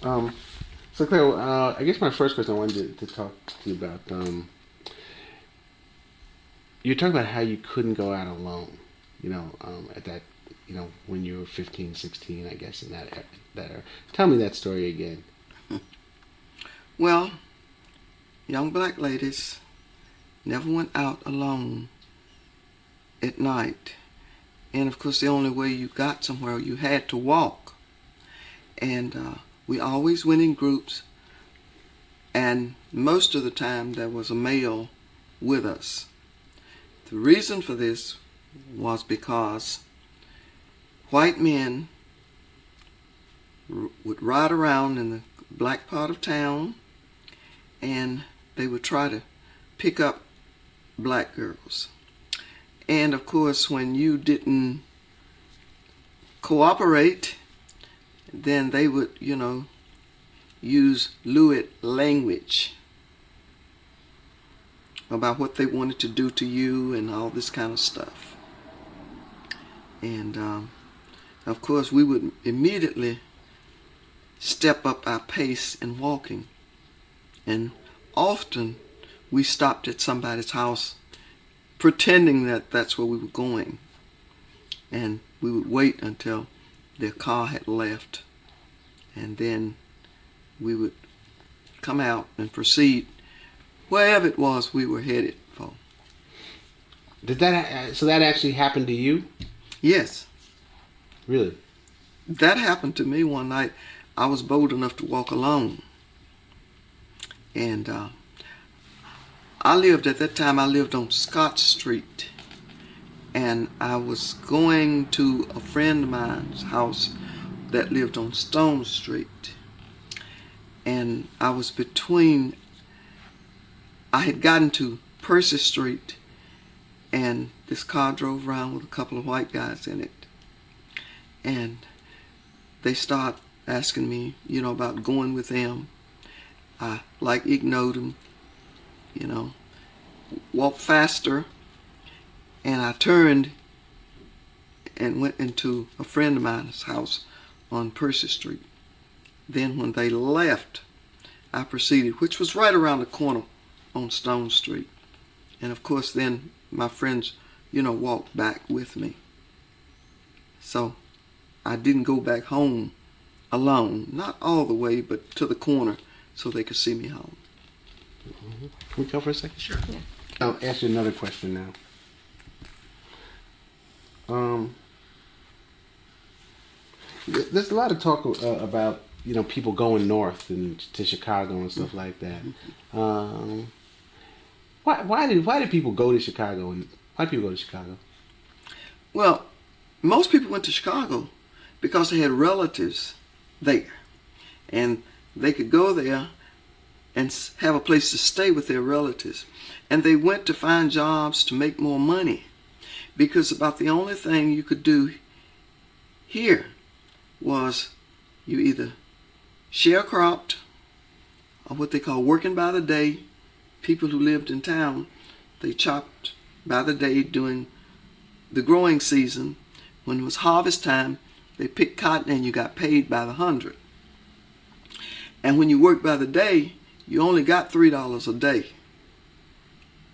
Um, so Claire, I guess my first question I wanted to talk to you about. You're talking about how you couldn't go out alone. At that, when you were 15, 16, I guess in that era. Tell me that story again. Well, young black ladies never went out alone at night. And of course, the only way you got somewhere, you had to walk. And we always went in groups, and most of the time there was a male with us. The reason for this was because white men would ride around in the black part of town, and they would try to pick up black girls. And of course, when you didn't cooperate, then they would, use lewd language about what they wanted to do to you and all this kind of stuff. And of course, we would immediately step up our pace in walking. And often we stopped at somebody's house pretending that that's where we were going. And we would wait until their car had left. And then we would come out and proceed wherever it was we were headed for. So that actually happened to you? Yes. Really? That happened to me one night. I was bold enough to walk alone. And at that time I lived on Scott Street. And I was going to a friend of mine's house that lived on Stone Street. And I had gotten to Percy Street, and this car drove around with a couple of white guys in it. And they started asking me, about going with them. I ignored them, walked faster, and I turned and went into a friend of mine's house on Percy Street. Then when they left, I proceeded, which was right around the corner on Stone Street. And of course then my friends, walked back with me. So I didn't go back home alone, not all the way, but to the corner so they could see me home. Mm-hmm. Can we go for a second? Sure. Yeah. I'll ask you another question now. There's a lot of talk about people going north and to Chicago and stuff like that. Why did people go to Chicago, and why do people go to Chicago? Well, most people went to Chicago because they had relatives there, and they could go there and have a place to stay with their relatives. And they went to find jobs to make more money, because about the only thing you could do here was you either sharecropped, or what they call working by the day. People who lived in town, they chopped by the day during the growing season. When it was harvest time, they picked cotton and you got paid by the hundred. And when you worked by the day, you only got $3 a day.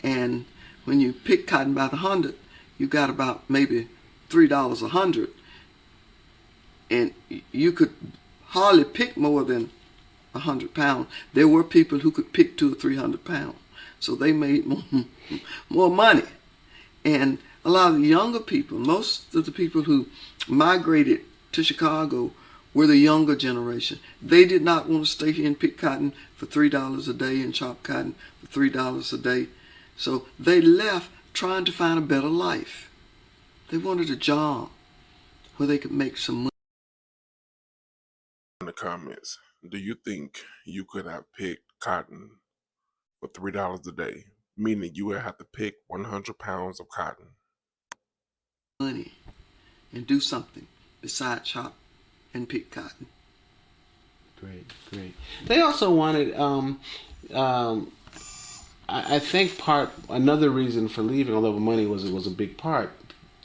And when you picked cotton by the hundred, you got about maybe $3 a hundred. And you could hardly pick more than 100 pounds. There were people who could pick 200 or 300 pounds. So they made more money. And a lot of the younger people, most of the people who migrated to Chicago were the younger generation. They did not want to stay here and pick cotton for $3 a day and chop cotton for $3 a day. So they left trying to find a better life. They wanted a job where they could make some money. In the comments, do you think you could have picked cotton for $3 a day, meaning you would have to pick 100 pounds of cotton? Money and do something besides chop and pick cotton. Great. They also wanted, I think another reason for leaving, although money was a big part,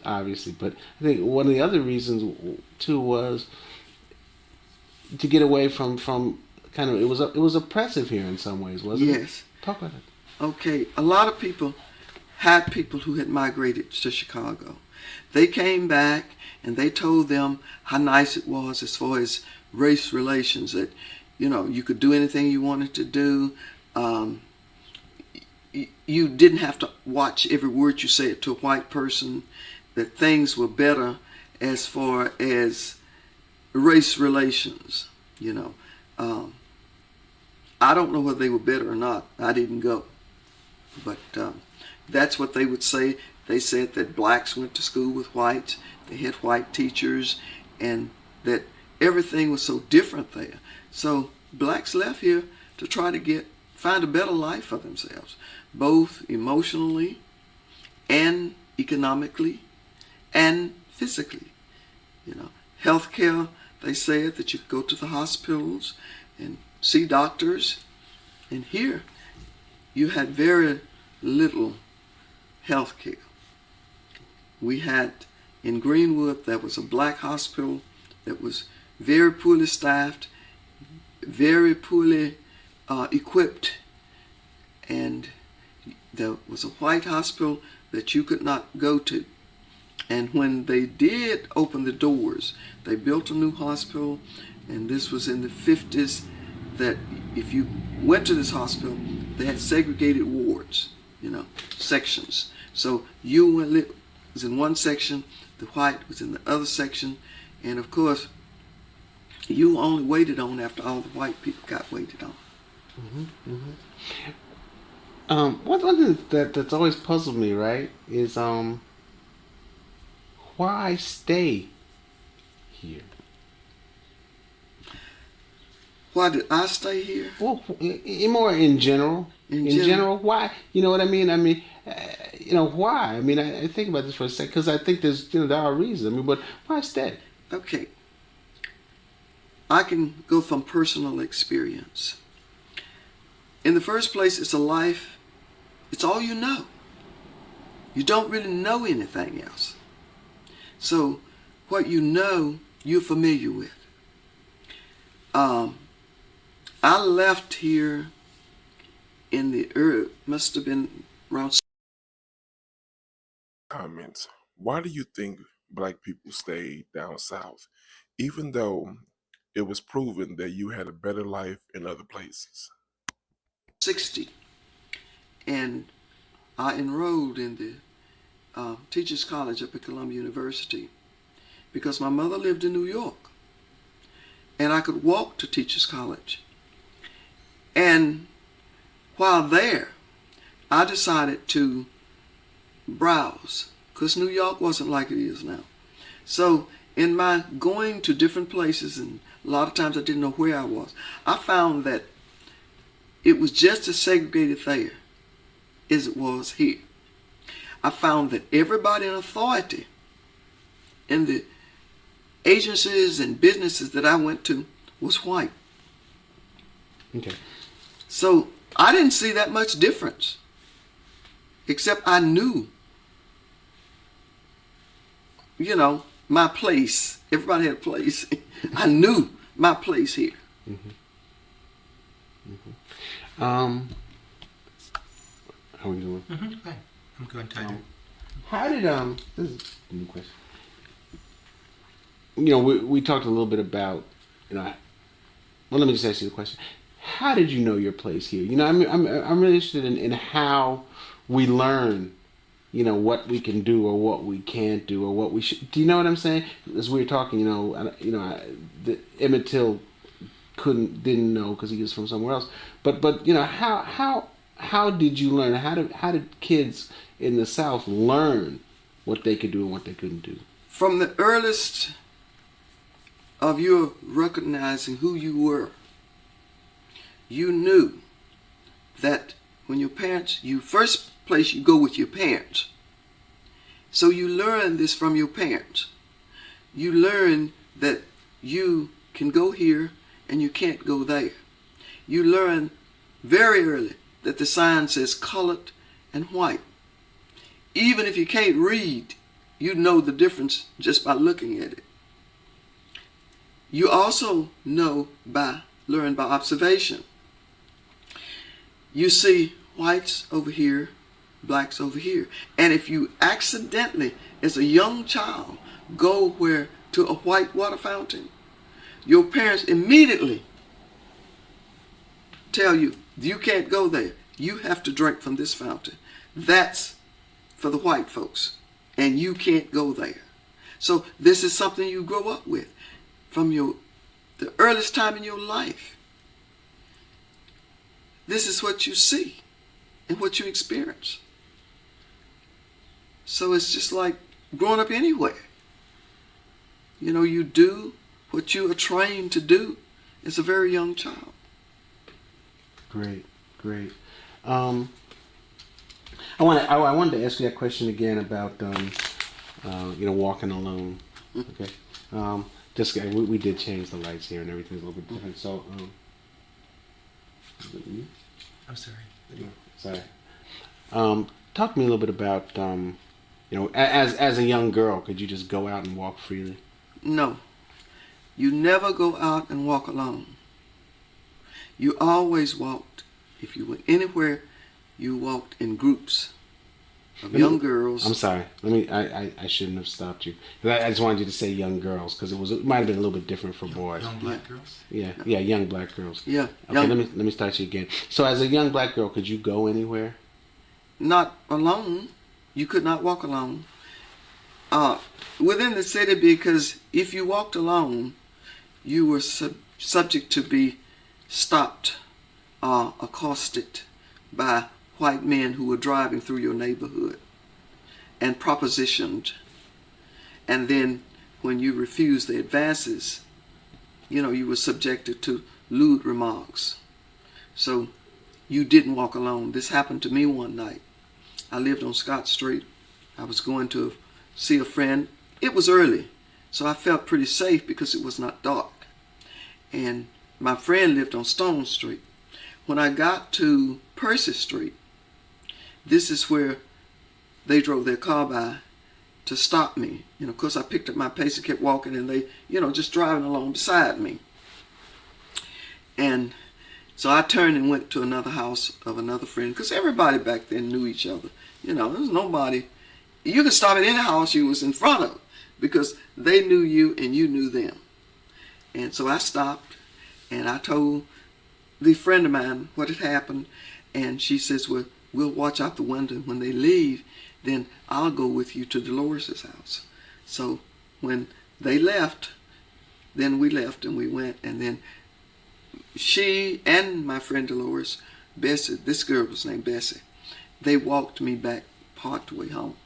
obviously, but I think one of the other reasons too was to get away from kind of it was oppressive here in some ways, wasn't it? Yes. Talk about it. Okay. A lot of people had people who had migrated to Chicago. They came back and they told them how nice it was as far as race relations, that, you know, you could do anything you wanted to do. You didn't have to watch every word you said to a white person, that things were better as far as race relations, you know. I don't know whether they were better or not. I didn't go. But that's what they would say. They said that blacks went to school with whites, they had white teachers, and that everything was so different there. So blacks left here to try to find a better life for themselves, both emotionally and economically and physically. You know, healthcare, they said that you could go to the hospitals and see doctors, and here you had very little health care. We had in Greenwood, there was a black hospital that was very poorly staffed, very poorly equipped, and there was a white hospital that you could not go to. And when they did open the doors, they built a new hospital, and this was in the 50s, that if you went to this hospital, they had segregated wards, you know, sections. So you was in one section, the white was in the other section, and of course, you only waited on after all the white people got waited on. Mm-hmm, mm-hmm. One thing that's always puzzled me, right, is why stay here? Why did I stay here? Well, more in general. In general, why? You know what I mean? I mean, you know, why? I mean, I think about this for a second because I think there are reasons. I mean, but why stay? Okay. I can go from personal experience. In the first place, it's a life, it's all you know. You don't really know anything else. So, what you know, you're familiar with. I left here in the must have been around. Comments. Why do you think black people stayed down south, even though it was proven that you had a better life in other places? 60, and I enrolled in the Teachers College up at Columbia University because my mother lived in New York, and I could walk to Teachers College. And while there, I decided to browse, because New York wasn't like it is now. So in my going to different places, and a lot of times I didn't know where I was, I found that it was just as segregated there as it was here. I found that everybody in authority in the agencies and businesses that I went to was white. Okay. So I didn't see that much difference, except I knew, you know, my place. Everybody had a place. I knew my place here. Mm-hmm. Mm-hmm. How are we doing? Mm-hmm. Okay. I'm good, Tyler. How did this is a new question. You know, we talked a little bit about, you know, well, let me just ask you the question. How did you know your place here? You know, I'm really interested in how we learn, you know, what we can do or what we can't do or what we should. Do you know what I'm saying? As we were talking, Emmett Till didn't know because he was from somewhere else. But you know, how did you learn? How did kids in the South learn what they could do and what they couldn't do? From the earliest of your recognizing who you were, you knew that when your parents, first place you go with your parents. So you learn this from your parents. You learn that you can go here and you can't go there. You learn very early that the sign says colored and white. Even if you can't read, you know the difference just by looking at it. You also learn by observation. You see whites over here, blacks over here. And if you accidentally, as a young child, go to a white water fountain, your parents immediately tell you, you can't go there. You have to drink from this fountain. That's for the white folks. And you can't go there. So this is something you grow up with from the earliest time in your life. This is what you see and what you experience. So it's just like growing up anywhere. You know, you do what you are trained to do as a very young child. Great. I wanted to ask you that question again about walking alone. Okay. We did change the lights here and everything's a little bit different. So I'm sorry. Sorry. Talk to me a little bit about as a young girl, could you just go out and walk freely? No. You never go out and walk alone. You always walked. If you went anywhere, you walked in groups of young girls. I'm sorry. I shouldn't have stopped you. I just wanted you to say young girls because it might have been a little bit different for boys. Young black girls? Yeah, young black girls. Yeah. Okay, let me start you again. So as a young black girl, could you go anywhere? Not alone. You could not walk alone. Within the city, because if you walked alone, you were subject to be stopped, accosted by white men who were driving through your neighborhood and propositioned. And then when you refused the advances, you were subjected to lewd remarks. So you didn't walk alone. This happened to me one night. I lived on Scott Street. I was going to see a friend. It was early, so I felt pretty safe because it was not dark. And my friend lived on Stone Street. When I got to Percy Street, this is where they drove their car by to stop me. Of course, I picked up my pace and kept walking, and they, just driving along beside me. And so I turned and went to another house of another friend, because everybody back then knew each other. There was nobody. You could stop at any house you was in front of, because they knew you and you knew them. And so I stopped, and I told the friend of mine what had happened, and she says, well, we'll watch out the window. When they leave, then I'll go with you to Dolores' house. So when they left, then we left and we went, and then she and my friend Dolores, Bessie, this girl was named Bessie, they walked me back part the way home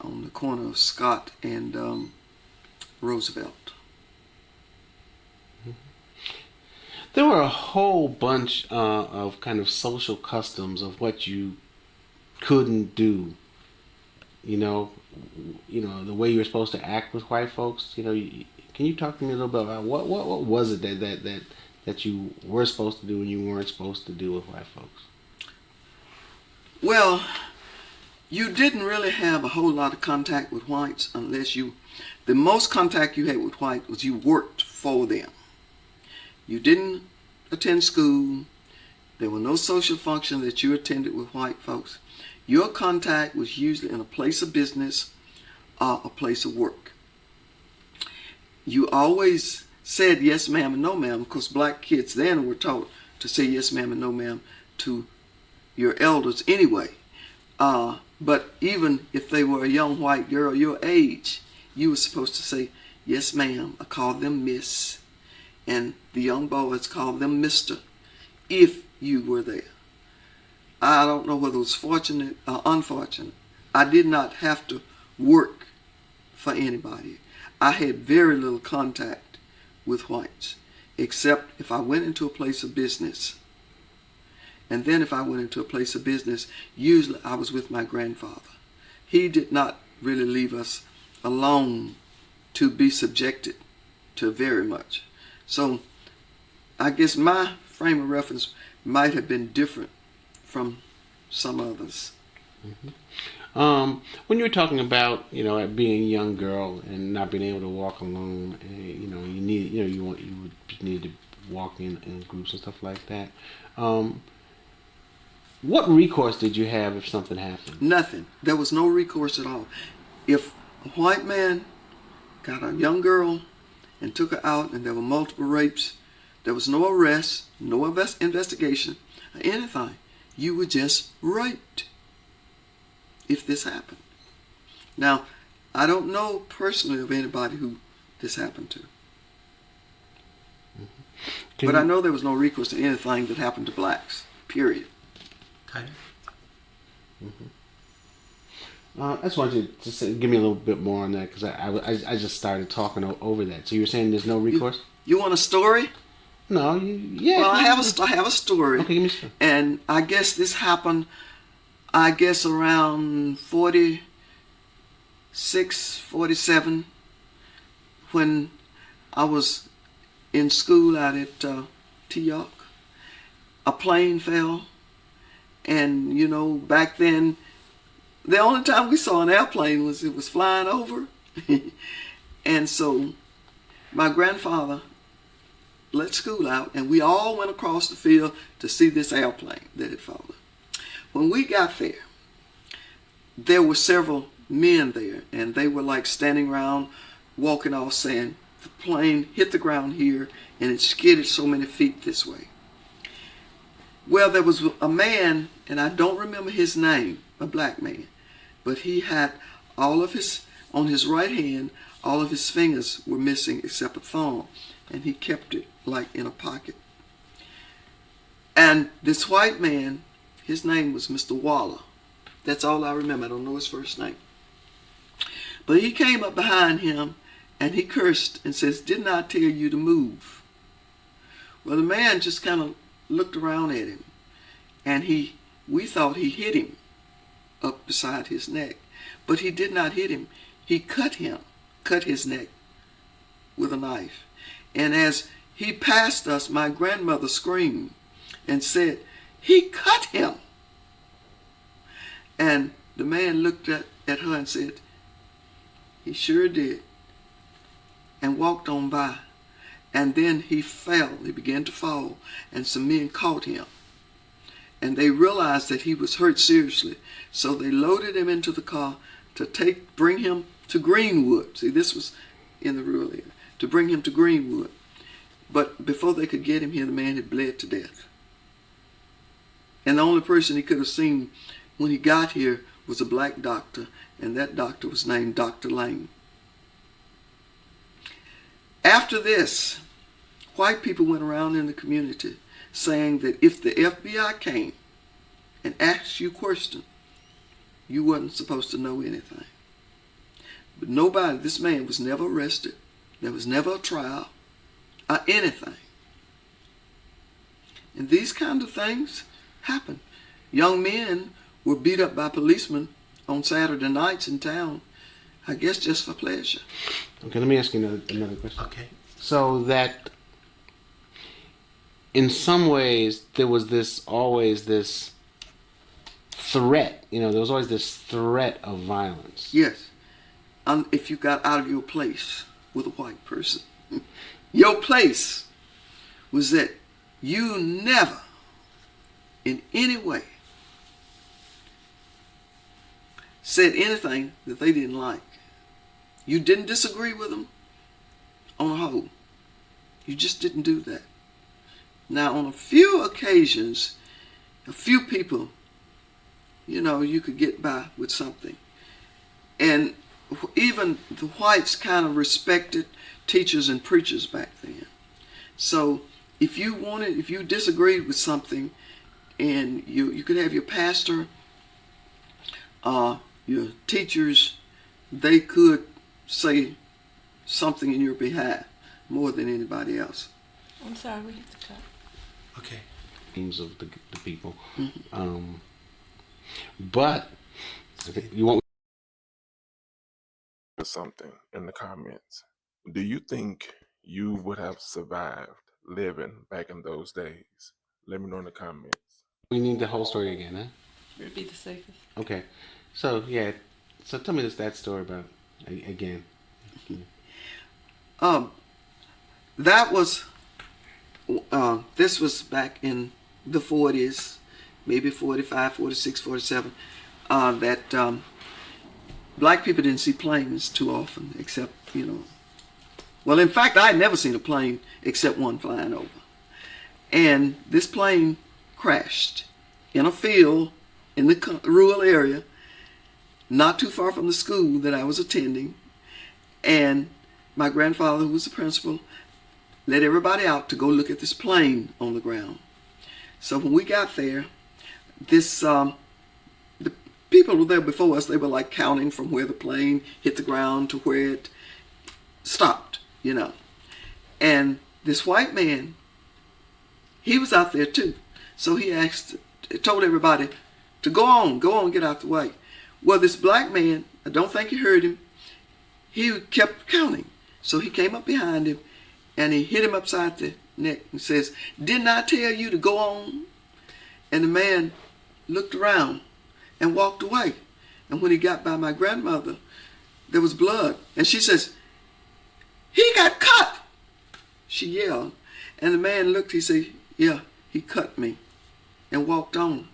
on the corner of Scott and Roosevelt. There were a whole bunch of kind of social customs of what you couldn't do. The way you were supposed to act with white folks. Can you talk to me a little bit about what was it that you were supposed to do and you weren't supposed to do with white folks? Well, you didn't really have a whole lot of contact with whites unless the most contact you had with whites was you worked for them. You didn't attend school. There were no social functions that you attended with white folks. Your contact was usually in a place of business or a place of work. You always said yes ma'am and no ma'am, because black kids then were taught to say yes ma'am and no ma'am to your elders anyway. But even if they were a young white girl your age, you were supposed to say yes ma'am, or call them miss. And the young boys called them mister, if you were there. I don't know whether it was fortunate or unfortunate. I did not have to work for anybody. I had very little contact with whites, except if I went into a place of business. And then if I went into a place of business, usually I was with my grandfather. He did not really leave us alone to be subjected to very much. So I guess my frame of reference might have been different from some others. Mm-hmm. When you were talking about, being a young girl and not being able to walk alone, and, you need, you would need to walk in groups and stuff like that. What recourse did you have if something happened? Nothing. There was no recourse at all. If a white man got a young girl and took her out and there were multiple rapes, there was no arrest, no investigation, or anything. You were just raped if this happened. Now, I don't know personally of anybody who this happened to. But I know there was no recourse to anything that happened to blacks, period. Tyler? I just wanted you to say, give me a little bit more on that because I just started talking over that. So you were saying there's no recourse? You want a story? No, yeah. Well, I have a story. Okay, give me a story. And I guess this happened, around 46, 47, when I was in school out at T York. A plane fell, and back then, the only time we saw an airplane was it was flying over. And so my grandfather let school out, and we all went across the field to see this airplane that had fallen. When we got there were several men there, and they were like standing around, walking off, saying, the plane hit the ground here, and it skidded so many feet this way. Well, there was a man, and I don't remember his name, a black man, but he had on his right hand, all of his fingers were missing except a thumb, and he kept it like in a pocket. And this white man, his name was Mr. Waller. That's all I remember. I don't know his first name. But he came up behind him and he cursed and says, "Didn't I tell you to move?" Well, the man just kind of looked around at him, and we thought he hit him up beside his neck. But he did not hit him. He cut his neck with a knife. And as he passed us, my grandmother screamed and said, "He cut him." And the man looked at her and said, "He sure did," and walked on by. And then he fell. He began to fall, and some men caught him. And they realized that he was hurt seriously. So they loaded him into the car to bring him to Greenwood. See, this was in the rural area. To bring him to Greenwood. But before they could get him here, the man had bled to death. And the only person he could have seen when he got here was a black doctor, and that doctor was named Dr. Lane. After this, white people went around in the community saying that if the FBI came and asked you questions, you wasn't supposed to know anything. But this man was never arrested. There was never a trial or anything. And these kind of things happen. Young men were beat up by policemen on Saturday nights in town, I guess just for pleasure. Okay, let me ask you another question. Okay. So that in some ways there was always this threat, there was always this threat of violence. Yes. If you got out of your place with a white person. Your place was that you never, in any way, said anything that they didn't like. You didn't disagree with them on a whole. You just didn't do that. Now, on a few occasions, a few people, you could get by with something. And even the whites kind of respected teachers and preachers back then. So if you disagreed with something, and you could have your pastor, your teachers, they could say something in your behalf more than anybody else. I'm sorry, we have to cut. Okay. Names of the people. Mm-hmm. But you want something in the comments. Do you think you would have survived living back in those days? Let me know in the comments. We need the whole story again, huh? It'd be the safest. Okay. So so tell me that story about again. that was, this was back in the 40s, maybe 45, 46, 47, that black people didn't see planes too often, except, well, in fact, I had never seen a plane except one flying over. And this plane crashed in a field in the rural area, not too far from the school that I was attending. And my grandfather, who was the principal, let everybody out to go look at this plane on the ground. So when we got there, the people were there before us. They were like counting from where the plane hit the ground to where it stopped, And this white man, he was out there too. So he told everybody to go on, get out the way. Well, this black man, I don't think he heard him. He kept counting. So he came up behind him and he hit him upside the neck and says, "Didn't I tell you to go on?" And the man looked around and walked away. And when he got by my grandmother, there was blood. And she says, "He got cut!" She yelled. And the man looked, he said, "Yeah, he cut me," and walked on.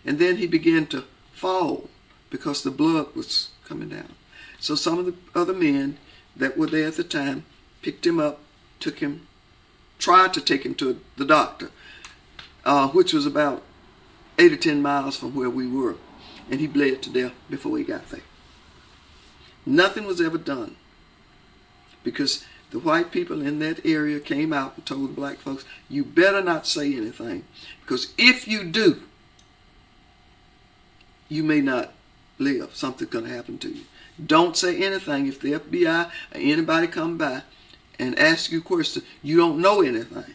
And then he began to fall because the blood was coming down. So some of the other men that were there at the time picked him up, tried to take him to the doctor, which was about 8 or 10 miles from where we were. And he bled to death before he got there. Nothing was ever done because the white people in that area came out and told the black folks, "You better not say anything, because if you do, you may not live. Something's going to happen to you. Don't say anything. If the FBI or anybody come by and ask you questions, you don't know anything."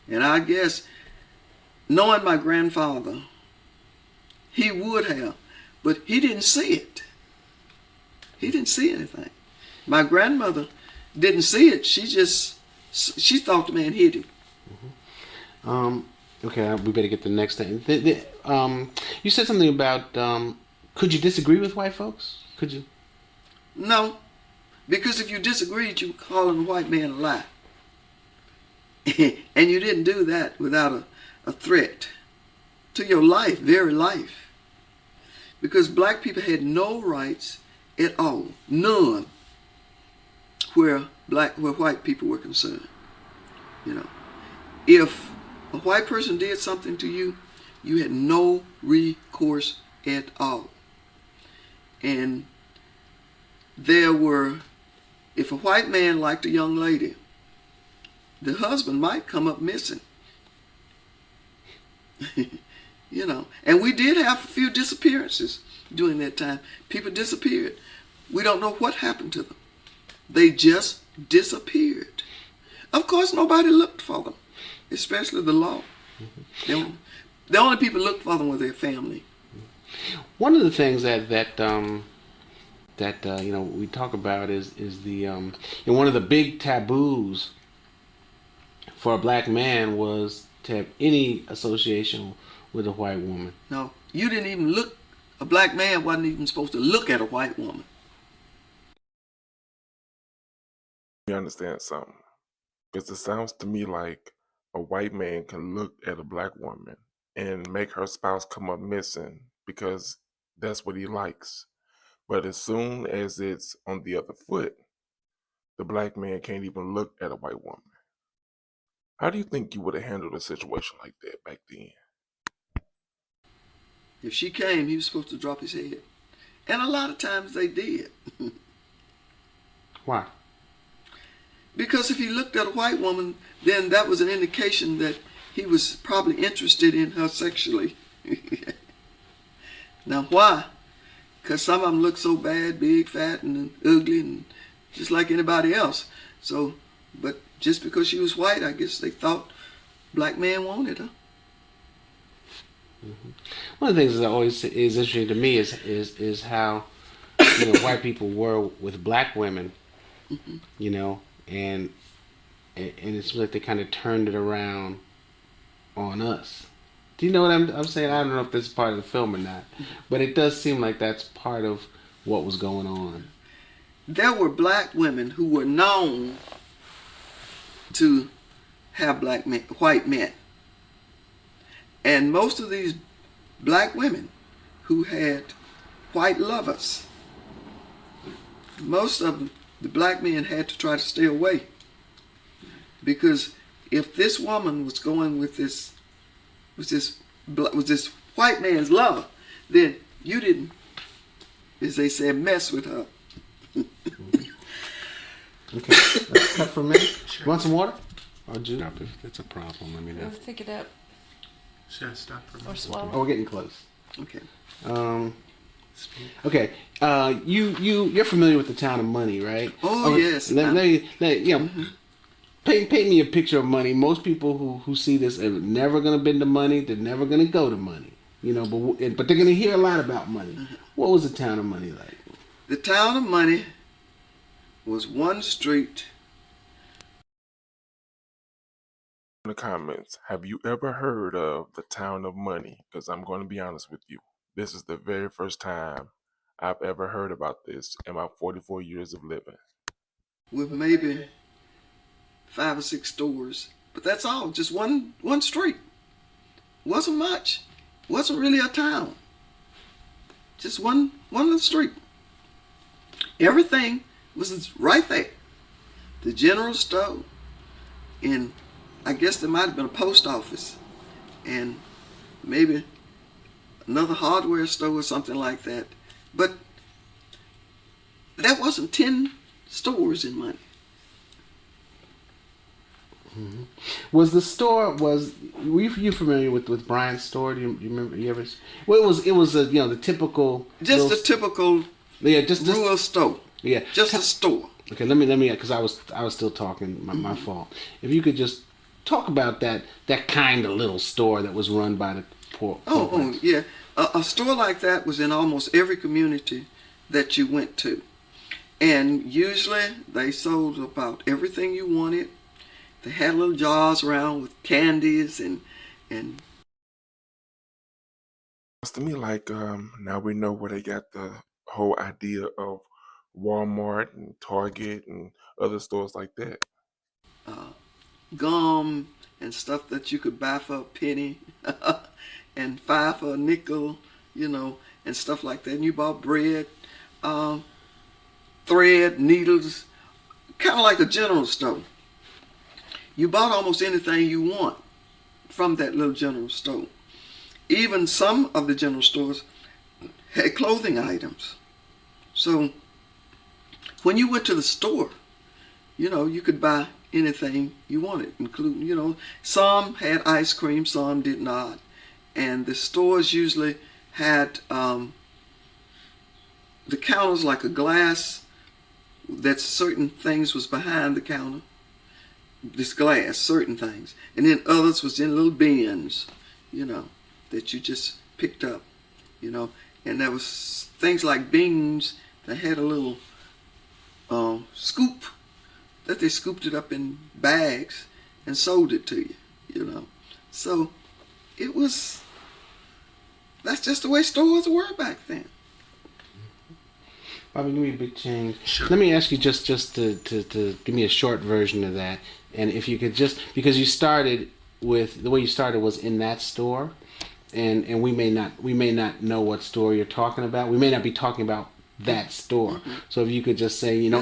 And I guess, knowing my grandfather, he would have, but he didn't see it. He didn't see anything. My grandmother didn't see it. She thought the man hit him. Okay, we better get the next thing. You said something about, could you disagree with white folks? Could you? No, because if you disagreed, you were calling the white man a lie. And you didn't do that without a threat to your life, very life. Because black people had no rights at all, none, where white people were concerned. If a white person did something to you, you had no recourse at all. And if a white man liked a young lady, the husband might come up missing. And we did have a few disappearances during that time. People disappeared. We don't know what happened to them. They just disappeared. Of course, nobody looked for them, especially the law. The only people looked for them were their family. One of the things that we talk about is the and one of the big taboos for a black man was to have any association with a white woman. No, you didn't even look. A black man wasn't even supposed to look at a white woman. You understand something? Because it sounds to me like a white man can look at a black woman and make her spouse come up missing because that's what he likes. But as soon as it's on the other foot, the black man can't even look at a white woman. How do you think you would have handled a situation like that back then? If she came, he was supposed to drop his head. And a lot of times they did. Why? Because if he looked at a white woman, then that was an indication that he was probably interested in her sexually. Now why? Because some of them look so bad, big, fat, and ugly, and just like anybody else. So, but just because she was white, I guess they thought black man wanted her. Mm-hmm. One of the things that always is interesting to me is how white people were with black women, and it's like they kind of turned it around on us. Do you know what I'm saying? I don't know if this is part of the film or not, but it does seem like that's part of what was going on. there were black women who were known to have white men. And most of these black women who had white lovers, most of them, the black men had to try to stay away. Because if this woman was going with this white man's lover, then you didn't, as they said, mess with her. Okay, that's cut for me. You want some water? Or juice? If that's a problem. I mean, Let's take it up Should I stop for a or minute? swallow. oh, we're getting close. Okay. Okay. You're familiar with the town of Money, right? Oh, yes. You know, paint me a picture of Money. Most people who see this are never going to been to Money. They're never going to go to Money. You know, but they're going to hear a lot about Money. What was the town of Money like? The town of Money was one street. In the comments, have you ever heard of the town of Money? Because I'm going to be honest with you. This is the very first time I've ever heard about this in my 44 years of living. With maybe 5 or 6 stores, but that's all. Just one street. Wasn't much. Wasn't really a town. Just one little street. Everything was right there. The general store, and I guess there might have been a post office, and maybe another hardware store or something like that. But that wasn't 10 stores in Money. Mm-hmm. Was the store were you familiar with Brian's store? Do you remember? You ever? Well, it was a the typical Just a typical just rural store. Yeah, Just a store. Okay, let me because I was still talking. My fault. If you could just talk about that kind of little store that was run by the poor. Oh yeah, a store like that was in almost every community that you went to, and usually they sold about everything you wanted. They had little jars around with candies and. It's to me like now we know where they got the whole idea of Walmart and Target and other stores like that. Gum and stuff that you could buy for a penny and 5 for a nickel, and stuff like that. And you bought bread, thread, needles, kind of like a general store. You bought almost anything you want from that little general store. Even some of the general stores had clothing items. So when you went to the store, you could buy anything you wanted, including, some had ice cream, some did not. And the stores usually had the counters like a glass that certain things was behind the counter. This glass, certain things. And then others was in little bins, that you just picked up, And there was things like beans that had a little scoop that they scooped it up in bags and sold it to you, So that's just the way stores were back then. Bobby, give me a big change. Sure. Let me ask you just to give me a short version of that, and if you could because you started with the way you started was in that store, and we may not know what store you're talking about. We may not be talking about that store. Mm-hmm. So if you could just say, in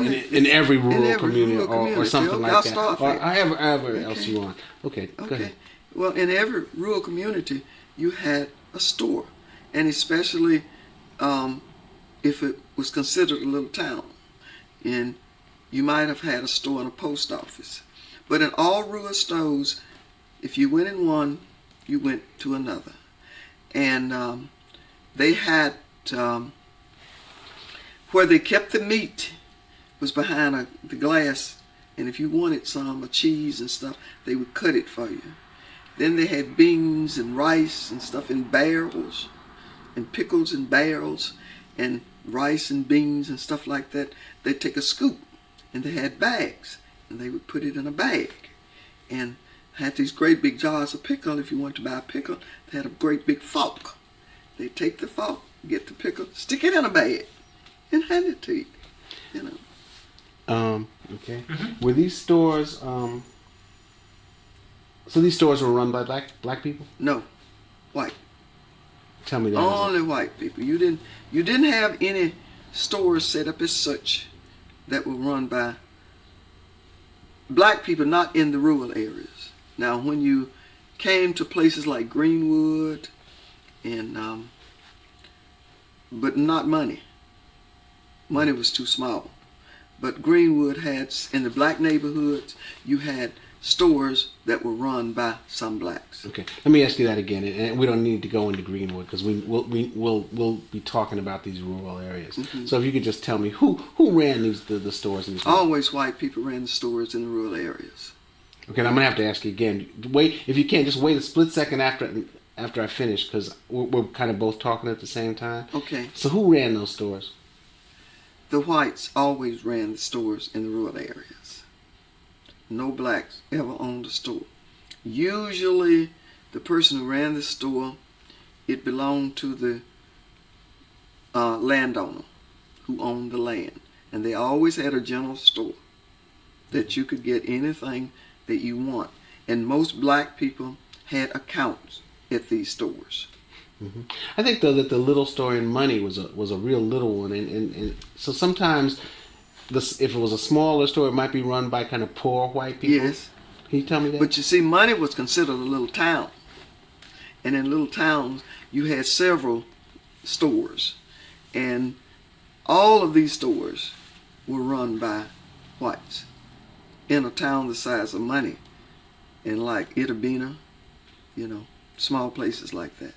every rural community or something like that, or however else you want. Okay, go ahead. Well, in every rural community, you had a store, and especially if it was considered a little town, and you might have had a store and a post office. But in all rural stores, if you went in one, you went to another. And they had, where they kept the meat was behind the glass, and if you wanted some cheese and stuff, they would cut it for you. Then they had beans and rice and stuff in barrels, and pickles in barrels, and rice and beans and stuff like that. They'd take a scoop, and they had bags, and they would put it in a bag, and had these great big jars of pickle. If you wanted to buy a pickle, they had a great big fork. They'd take the fork, get the pickle, stick it in a bag, and hand it to you, Okay. Were these stores? So these stores were run by black people. No, white. Tell me that. Only white people. You didn't have any stores set up as such that were run by black people, not in the rural areas. Now, when you came to places like Greenwood, and but not Money. Money was too small. But Greenwood had, in the black neighborhoods, you had stores that were run by some blacks. Okay, let me ask you that again, and we don't need to go into Greenwood because we'll be talking about these rural areas. So if you could just tell me who ran the stores in these. Always white people ran the stores in the rural areas. Okay, and I'm gonna have to ask you again. Wait, if you can't, just wait a split second after I finish because we're kind of both talking at the same time. Okay. So who ran those stores? The whites always ran the stores in the rural areas. No blacks ever owned a store. Usually, the person who ran the store, it belonged to the landowner who owned the land. And they always had a general store that you could get anything that you want. And most black people had accounts at these stores. I think though that the little store in Money was a real little one, and so sometimes if it was a smaller store, it might be run by kind of poor white people. Yes. Can you tell me that? But you see, Money was considered a little town, and in little towns you had several stores, and all of these stores were run by whites in a town the size of Money, and like Itabena, small places like that.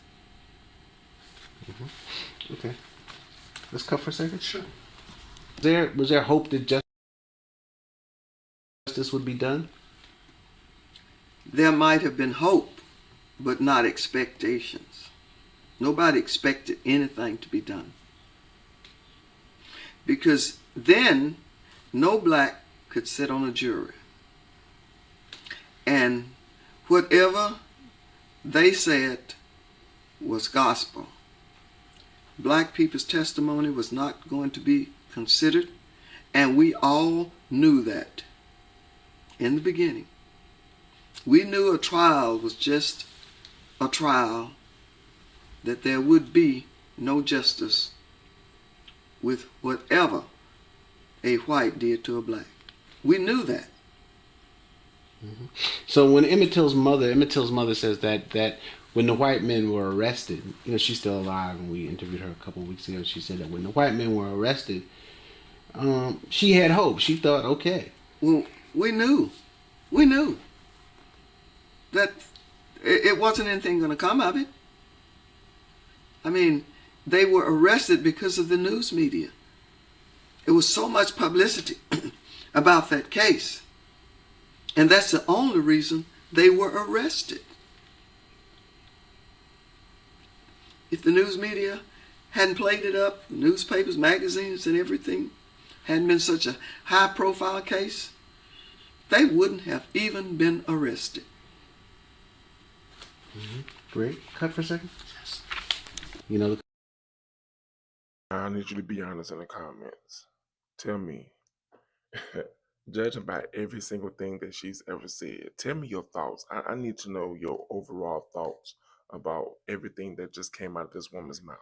Okay. Let's cut for a second. Sure. Was there hope that justice would be done? There might have been hope, but not expectations. Nobody expected anything to be done. Because then, no black could sit on a jury. And whatever they said was gospel. Black people's testimony was not going to be considered, and we all knew that in the beginning. We knew a trial was just a trial, that there would be no justice with whatever a white did to a black. We knew that. So when Emmett Till's mother says that when the white men were arrested, she's still alive, and we interviewed her a couple of weeks ago. She said that when the white men were arrested, she had hope. She thought, okay. Well, we knew that it wasn't anything going to come of it. I mean, they were arrested because of the news media. It was so much publicity about that case. And that's the only reason they were arrested. If the news media hadn't played it up, newspapers, magazines, and everything, hadn't been such a high-profile case, they wouldn't have even been arrested. Great. Cut for a second. Yes. I need you to be honest in the comments. Tell me, judging by every single thing that she's ever said, tell me your thoughts. I need to know your overall thoughts about everything that just came out of this woman's mouth.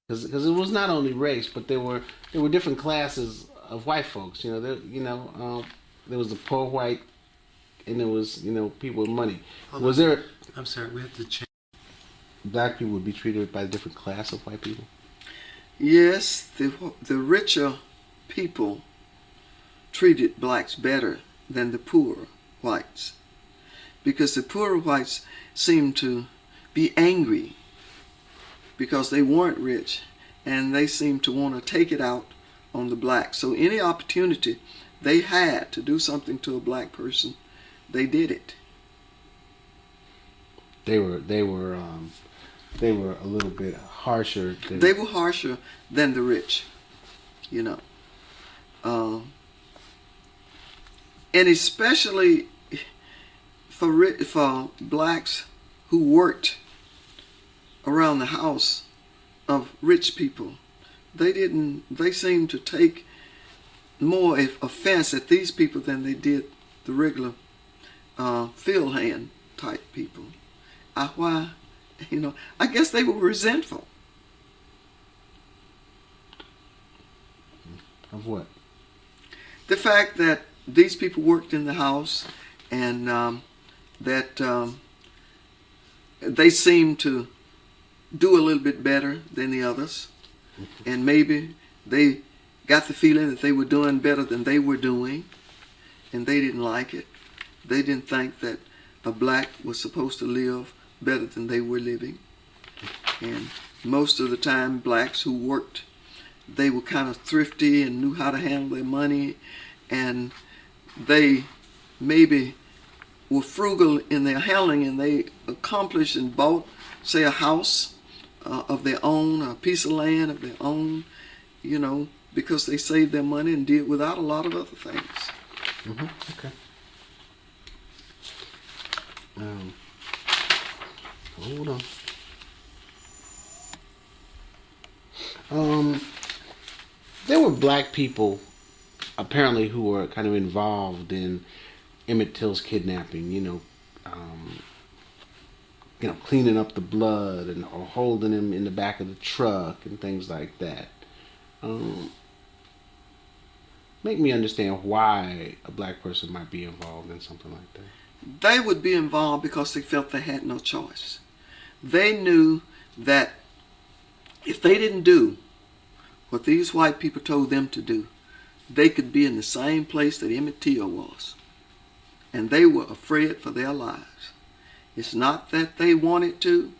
Because it was not only race, but there were different classes of white folks. There was the poor white, and there was people with money. Was there? I'm sorry, we have to change. Black people would be treated by a different class of white people. Yes, the richer people treated blacks better than the poorer whites, because the poorer whites seemed to be angry because they weren't rich, and they seemed to want to take it out on the blacks. So any opportunity they had to do something to a black person, they did it. They were a little bit harsher. They were harsher than the rich, and especially for blacks who worked around the house of rich people. They seemed to take more offense at these people than they did the regular field hand type people. Why? I guess they were resentful. Of what? The fact that these people worked in the house and that they seemed to do a little bit better than the others. And maybe they got the feeling that they were doing better than they were doing, and they didn't like it. They didn't think that a black was supposed to live better than they were living. And most of the time, blacks who worked, they were kind of thrifty and knew how to handle their money, and they maybe were frugal in their handling, and they accomplished and bought, say, a house of their own, a piece of land of their own, because they saved their money and did without a lot of other things. Okay. Hold on. There were black people apparently who were kind of involved in Emmett Till's kidnapping. Cleaning up the blood or holding him in the back of the truck and things like that. Make me understand why a black person might be involved in something like that. They would be involved because they felt they had no choice. They knew that if they didn't do what these white people told them to do, they could be in the same place that Emmett Till was. And they were afraid for their lives. It's not that they wanted to.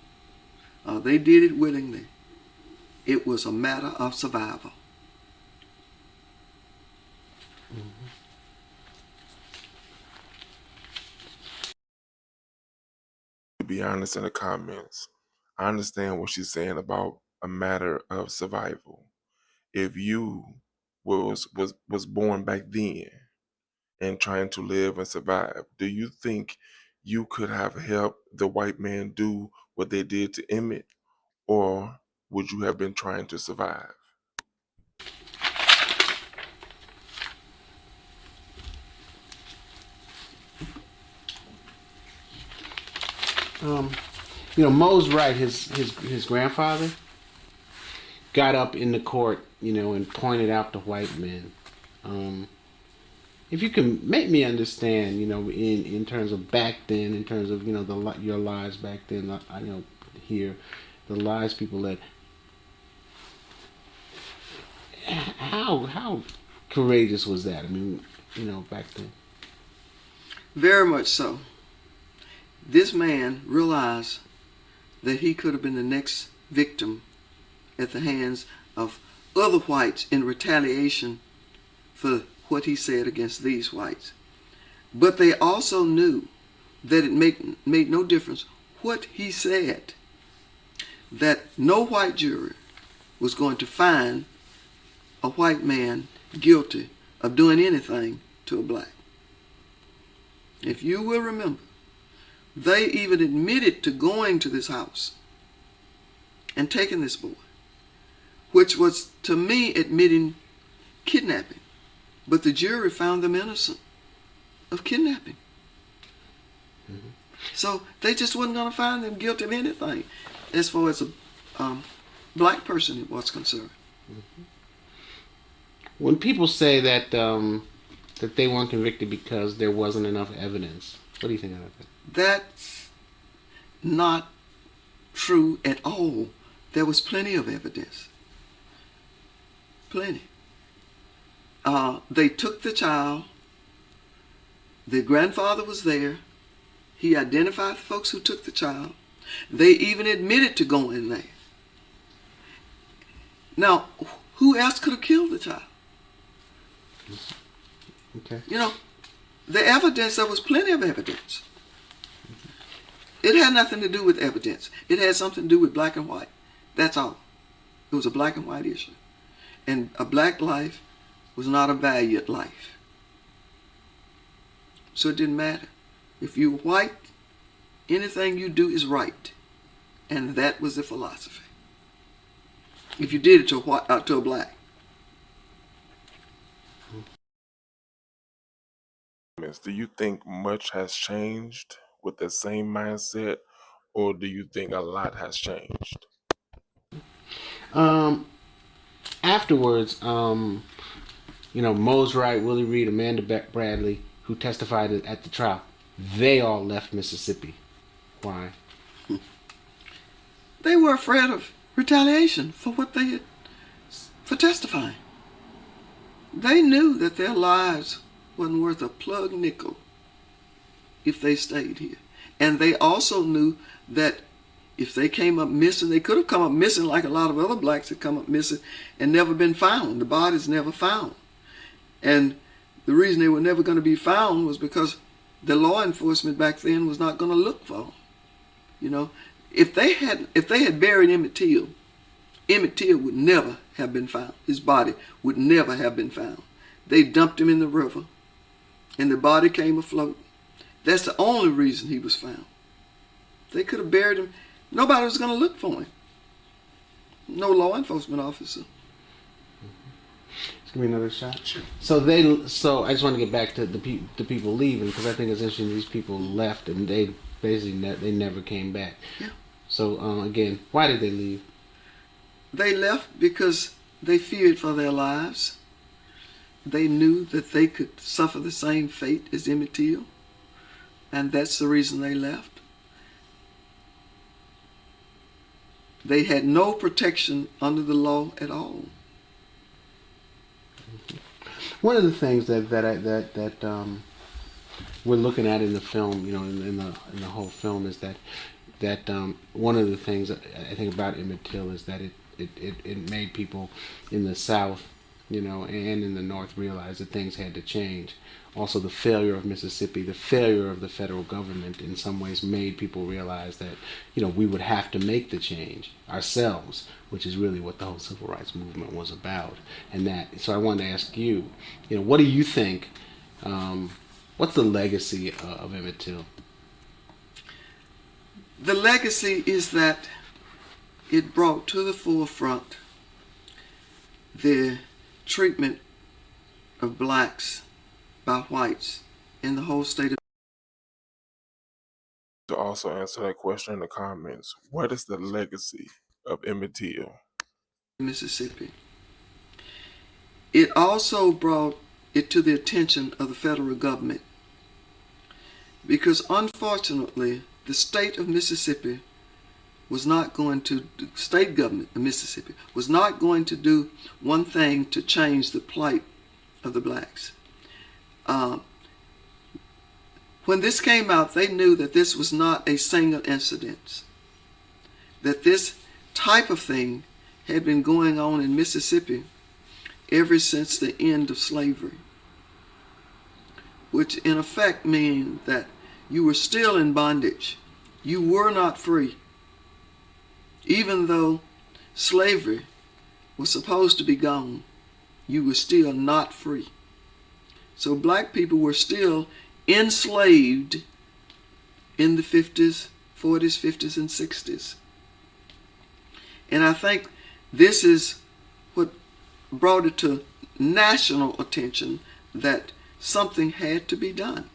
They did it willingly. It was a matter of survival. To be honest, in the comments, I understand what she's saying about a matter of survival. If you was born back then and trying to live and survive, do you think you could have helped the white man do what they did to Emmett, or would you have been trying to survive? Mo's right. His grandfather got up in the court, and pointed out the white men. If you can make me understand, in terms of back then, in terms of your lives back then, here, the lives people led. How courageous was that? I mean, back then. Very much so. This man realized that he could have been the next victim at the hands of other whites in retaliation for what he said against these whites. But they also knew that it made no difference what he said, that no white jury was going to find a white man guilty of doing anything to a black. If you will remember, they even admitted to going to this house and taking this boy, which was, to me, admitting kidnapping. But the jury found them innocent of kidnapping. Mm-hmm. So they just wasn't going to find them guilty of anything as far as a black person was concerned. Mm-hmm. When people say that that they weren't convicted because there wasn't enough evidence, what do you think of that? That's not true at all. There was plenty of evidence. Plenty. They took the child. The grandfather was there. He identified the folks who took the child. They even admitted to going there. Now, who else could have killed the child? Okay. The evidence, there was plenty of evidence. It had nothing to do with evidence. It had something to do with black and white. That's all. It was a black and white issue. And a black life was not a valued life. So it didn't matter. If you were white, anything you do is right. And that was the philosophy. If you did it to a black. comments, do you think much has changed with the same mindset, or do you think a lot has changed? Um, Afterwards, Mose Wright, Willie Reed, Amanda Bradley, who testified at the trial, they all left Mississippi. Why? They were afraid of retaliation for what they had, for testifying. They knew that their lives wasn't worth a plug nickel if they stayed here. And they also knew that if they came up missing, they could have come up missing like a lot of other blacks had come up missing and never been found. The bodies never found. And the reason they were never going to be found was because the law enforcement back then was not going to look for them. You know, if they had buried Emmett Till would never have been found. His body would never have been found. They dumped him in the river, and the body came afloat. That's the only reason he was found. They could have buried him. Nobody was going to look for him. No law enforcement officer. Give me another shot. Sure. So I just want to get back to the people leaving, because I think it's interesting these people left and they basically they never came back. Yeah. So again, why did they leave? They left because they feared for their lives. They knew that they could suffer the same fate as Emmett Till, and that's the reason they left. They had no protection under the law at all. One of the things that we're looking at in the film, in the whole film, is that one of the things I think about Emmett Till is that it made people in the South, and in the North realize that things had to change. Also, the failure of Mississippi, the failure of the federal government, in some ways made people realize that we would have to make the change ourselves, which is really what the whole civil rights movement was about. So I wanted to ask you, what do you think? What's the legacy of Emmett Till? The legacy is that it brought to the forefront the treatment of blacks by whites in the whole state of To also answer that question in the comments, what is the legacy of Emmett Till? Mississippi. It also brought it to the attention of the federal government, because unfortunately the state of Mississippi was not going to, the state government of Mississippi was not going to do one thing to change the plight of the blacks. When this came out, they knew that this was not a single incident, that this type of thing had been going on in Mississippi ever since the end of slavery, which in effect means that you were still in bondage. You were not free. Even though slavery was supposed to be gone, you were still not free. So black people were still enslaved in the 50s, 40s, 50s, and 60s. And I think this is what brought it to national attention that something had to be done.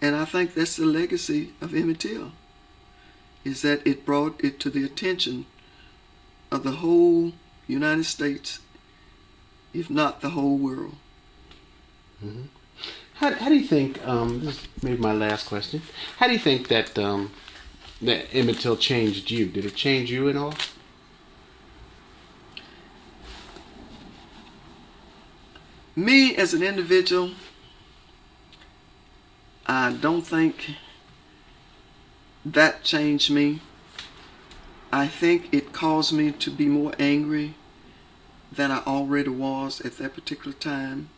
And I think that's the legacy of Emmett Till, is that it brought it to the attention of the whole United States, if not the whole world. Mm-hmm. How do you think, this is maybe my last question, how do you think that Emmett Till changed you? Did it change you at all? Me as an individual, I don't think that changed me. I think it caused me to be more angry than I already was at that particular time,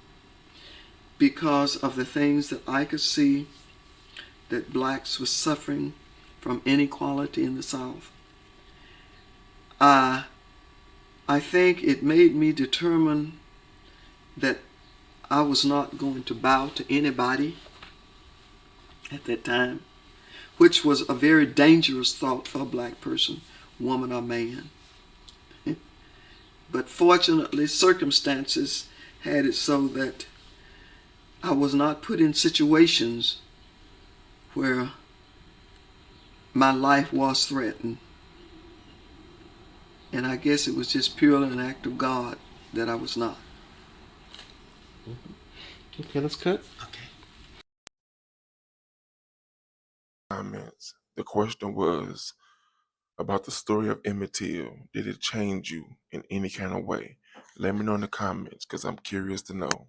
because of the things that I could see that blacks were suffering from inequality in the South. I think it made me determine that I was not going to bow to anybody at that time, which was a very dangerous thought for a black person, woman or man. But fortunately, circumstances had it so that I was not put in situations where my life was threatened. And I guess it was just purely an act of God that I was not. Okay, let's cut. Okay. Comments. The question was about the story of Emmett Till. Did it change you in any kind of way? Let me know in the comments because I'm curious to know.